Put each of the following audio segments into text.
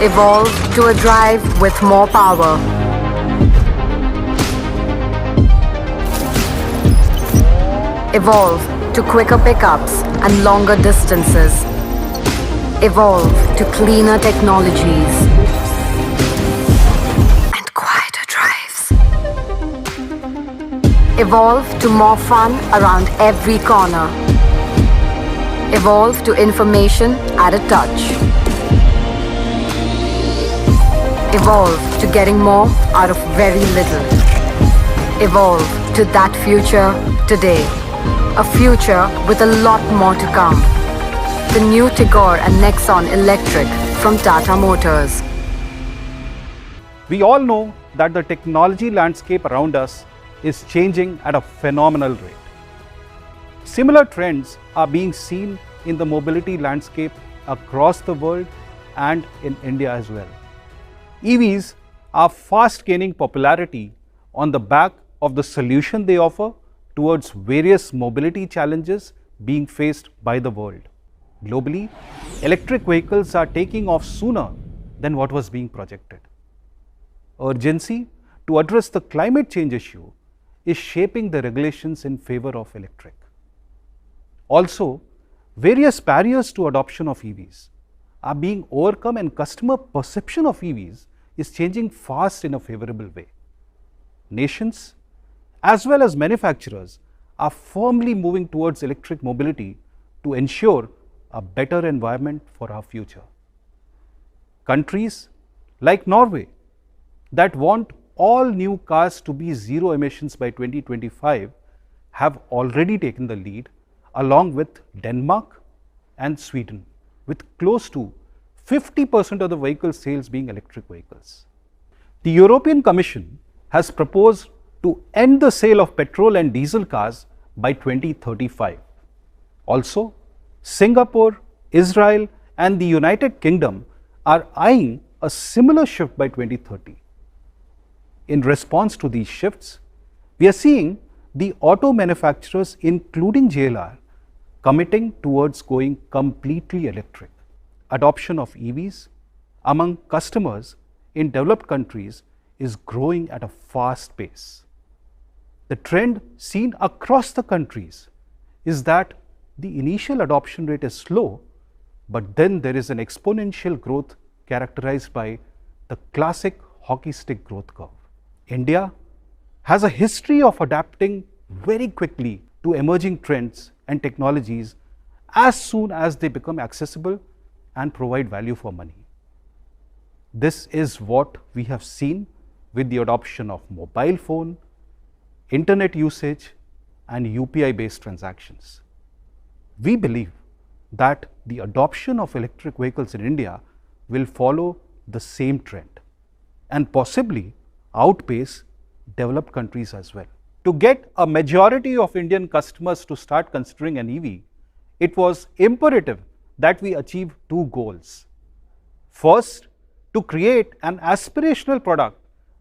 Evolve to a drive with more power. Evolve to quicker pickups and longer distances. Evolve to cleaner technologies and quieter drives. Evolve to more fun around every corner. Evolve to information at a touch. Evolve to getting more out of very little. Evolve to that future today. A future with a lot more to come. The new Tigor and Nexon electric from Tata Motors. We all know that the technology landscape around us is changing at a phenomenal rate. Similar trends are being seen in the mobility landscape across the world and in India as well. EVs are fast gaining popularity on the back of the solution they offer towards various mobility challenges being faced by the world. Globally, electric vehicles are taking off sooner than what was being projected. Urgency to address the climate change issue is shaping the regulations in favor of electric. Also, various barriers to adoption of EVs are being overcome and customer perception of EVs is changing fast in a favorable way. Nations as well as manufacturers are firmly moving towards electric mobility to ensure a better environment for our future. Countries like Norway that want all new cars to be zero emissions by 2025 have already taken the lead, along with Denmark and Sweden, with close to 50% of the vehicle sales being electric vehicles. The European Commission has proposed to end the sale of petrol and diesel cars by 2035. Also, Singapore, Israel and the United Kingdom are eyeing a similar shift by 2030. In response to these shifts, we are seeing the auto manufacturers, including JLR, committing towards going completely electric. Adoption of EVs among customers in developed countries is growing at a fast pace. The trend seen across the countries is that the initial adoption rate is slow, but then there is an exponential growth characterized by the classic hockey stick growth curve. India has a history of adapting very quickly to emerging trends and technologies as soon as they become accessible and provide value for money. This is what we have seen with the adoption of mobile phone, internet usage and UPI-based transactions. We believe that the adoption of electric vehicles in India will follow the same trend and possibly outpace developed countries as well. To get a majority of Indian customers to start considering an EV, it was imperative that we achieve two goals. First, to create an aspirational product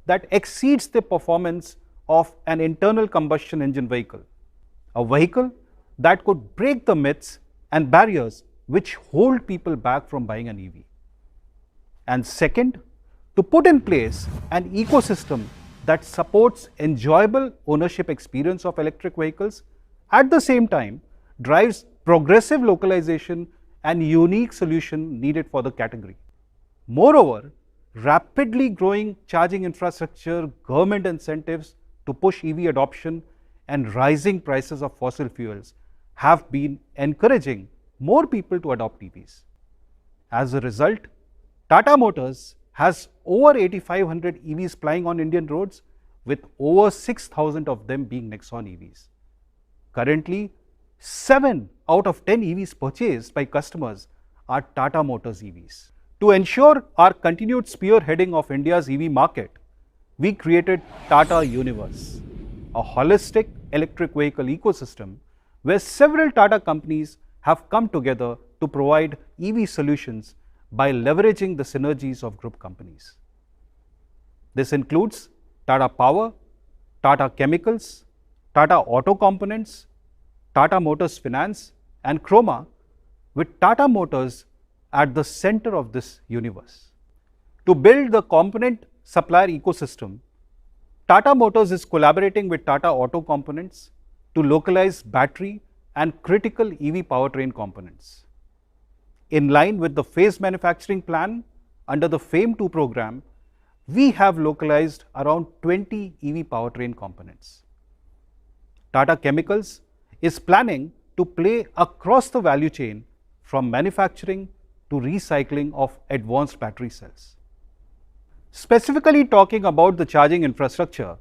that exceeds the performance of an internal combustion engine vehicle, a vehicle that could break the myths and barriers which hold people back from buying an EV. And second, to put in place an ecosystem that supports enjoyable ownership experience of electric vehicles, at the same time drives progressive localization and unique solution needed for the category. Moreover, rapidly growing charging infrastructure, government incentives to push EV adoption and rising prices of fossil fuels have been encouraging more people to adopt EVs. As a result, Tata Motors has over 8,500 EVs plying on Indian roads, with over 6,000 of them being Nexon EVs. Currently, 7 out of 10 EVs purchased by customers are Tata Motors EVs. To ensure our continued spearheading of India's EV market, we created Tata Universe, a holistic electric vehicle ecosystem where several Tata companies have come together to provide EV solutions by leveraging the synergies of group companies. This includes Tata Power, Tata Chemicals, Tata Auto Components, Tata Motors Finance, and Chroma, with Tata Motors at the center of this universe. To build the component supplier ecosystem, Tata Motors is collaborating with Tata Auto Components to localize battery and critical EV powertrain components. In line with the phased manufacturing plan under the FAME 2 program, we have localized around 20 EV powertrain components. Tata Chemicals is planning to play across the value chain from manufacturing to recycling of advanced battery cells. Specifically talking about the charging infrastructure,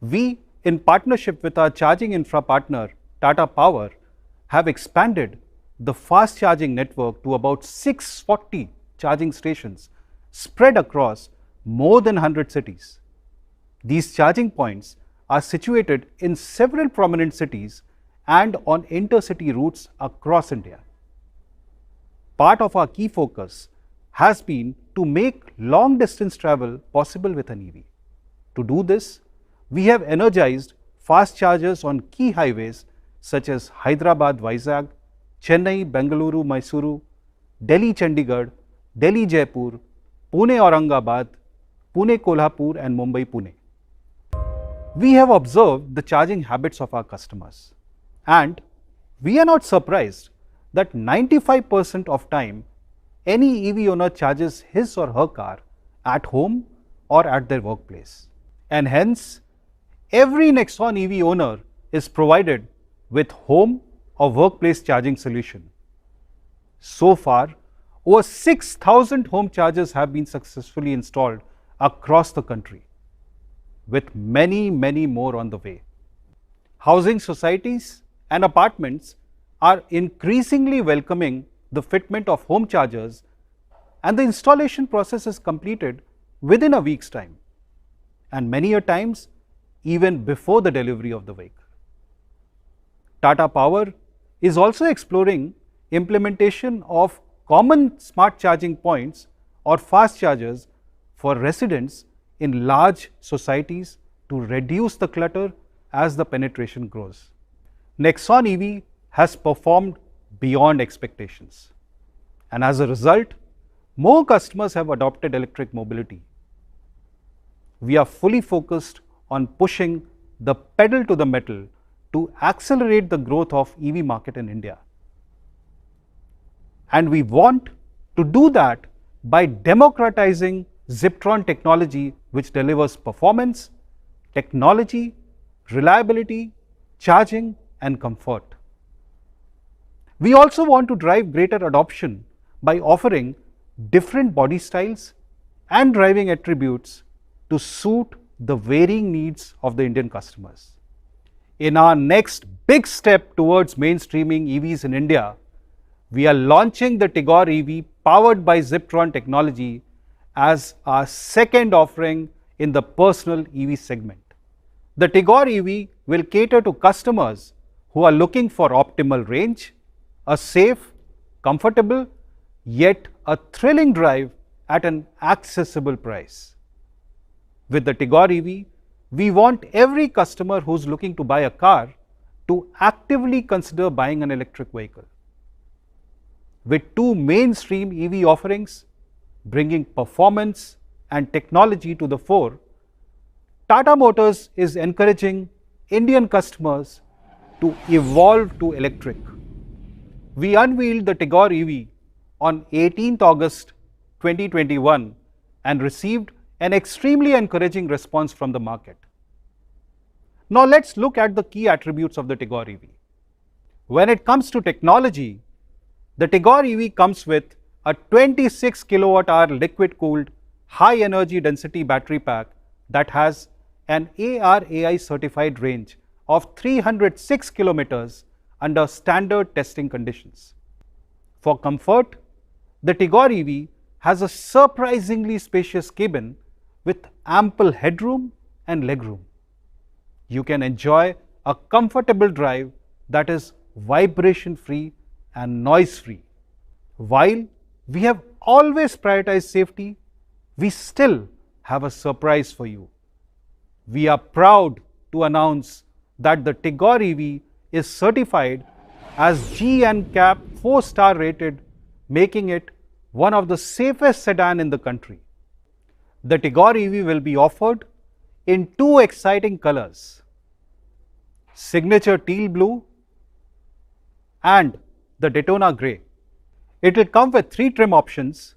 we, in partnership with our charging infra partner Tata Power, have expanded the fast charging network to about 640 charging stations spread across more than 100 cities. These charging points are situated in several prominent cities and on intercity routes across India. Part of our key focus has been to make long distance travel possible with an EV. To do this, we have energized fast chargers on key highways such as Hyderabad-Vizag, Chennai-Bengaluru-Mysuru, Delhi-Chandigarh, Delhi-Jaipur, Pune-Aurangabad, Pune-Kolhapur and Mumbai-Pune. We have observed the charging habits of our customers, and we are not surprised that 95% of time any EV owner charges his or her car at home or at their workplace. And hence, every Nexon EV owner is provided with home or workplace charging solution. So far, over 6,000 home chargers have been successfully installed across the country, with many more on the way. Housing societies and apartments are increasingly welcoming the fitment of home chargers, and the installation process is completed within a week's time, and many a times even before the delivery of the vehicle. Tata Power is also exploring implementation of common smart charging points or fast chargers for residents in large societies to reduce the clutter as the penetration grows. Nexon EV has performed beyond expectations, and as a result, more customers have adopted electric mobility. We are fully focused on pushing the pedal to the metal to accelerate the growth of EV market in India. And we want to do that by democratizing Ziptron technology, which delivers performance, technology, reliability, charging and comfort. We also want to drive greater adoption by offering different body styles and driving attributes to suit the varying needs of the Indian customers. In our next big step towards mainstreaming EVs in India, we are launching the Tigor EV powered by Ziptron technology as our second offering in the personal EV segment. The Tigor EV will cater to customers who are looking for optimal range, a safe, comfortable, yet a thrilling drive at an accessible price. With the Tigor EV, we want every customer who's looking to buy a car to actively consider buying an electric vehicle. With two mainstream EV offerings, bringing performance and technology to the fore, Tata Motors is encouraging Indian customers to evolve to electric. We unveiled the Tigor EV on 18th August 2021 and received an extremely encouraging response from the market. Now let's look at the key attributes of the Tigor EV. When it comes to technology, the Tigor EV comes with a 26 kilowatt-hour liquid-cooled high-energy density battery pack that has an ARAI certified range of 306 kilometers under standard testing conditions. For comfort, the Tigor EV has a surprisingly spacious cabin with ample headroom and legroom. You can enjoy a comfortable drive that is vibration-free and noise-free. While we have always prioritized safety, we still have a surprise for you. We are proud to announce that the Tigor EV is certified as G NCAP 4-star rated, making it one of the safest sedan in the country. The Tigor EV will be offered in two exciting colors: signature teal blue and the Daytona grey. It will come with 3 trim options.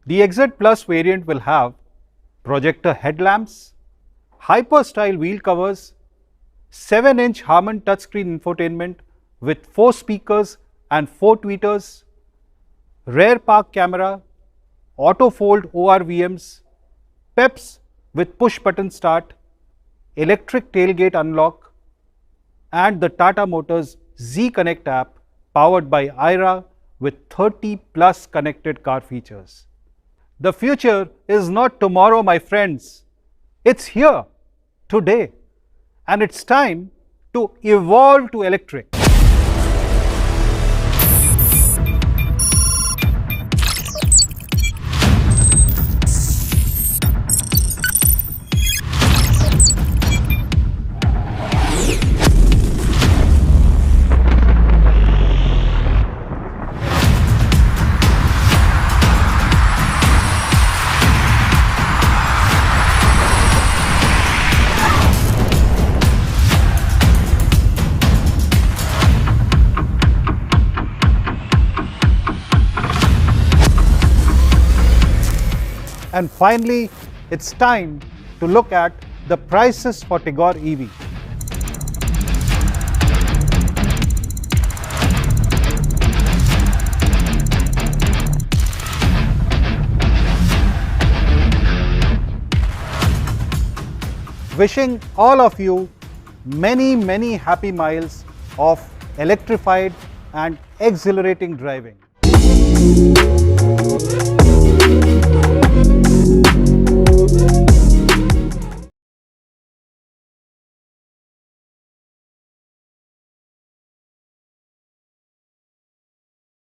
The Exit Plus variant will have projector headlamps, hyper style wheel covers, 7-inch Harman touchscreen infotainment with 4 speakers and 4 tweeters, rear park camera, auto fold ORVMs, PEPs with push button start, electric tailgate unlock, and the Tata Motors Z Connect app powered by IRA with 30 plus connected car features. The future is not tomorrow, my friends. It's here, today. And it's time to evolve to electric. And finally, it's time to look at the prices for Tigor EV. Wishing all of you many, many happy miles of electrified and exhilarating driving.